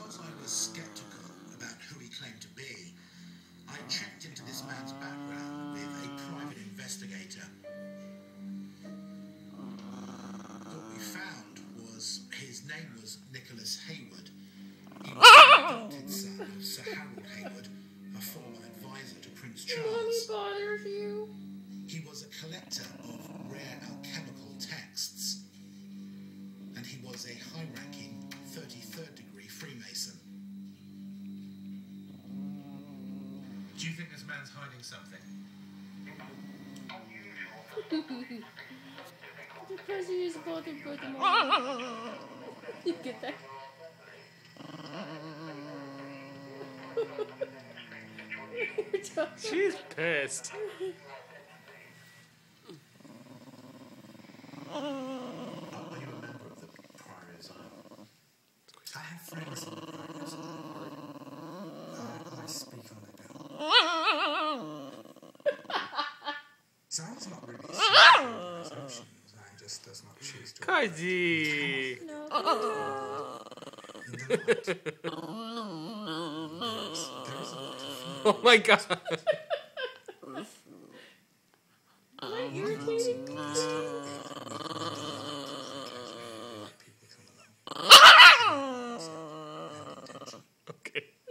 because I was sceptical about who he claimed to be, I checked into this man's background with a private investigator. What we found was his name was Nicholas Hayward. He was the adopted son of Sir Harold Hayward, a former advisor to Prince Charles. Bothers you. He was a collector of rare alchemical texts, and he was a high-ranking 33rd degree Freemason. Do you think this man's hiding something? Because he is about to go tomorrow. You get that? She's pissed. Are you a member of the Priors? I have friends in the Priors. I speak on their behalf. Sounds not really assumptions. I just does not choose to. Kaji. Oh my god. Am I irritating?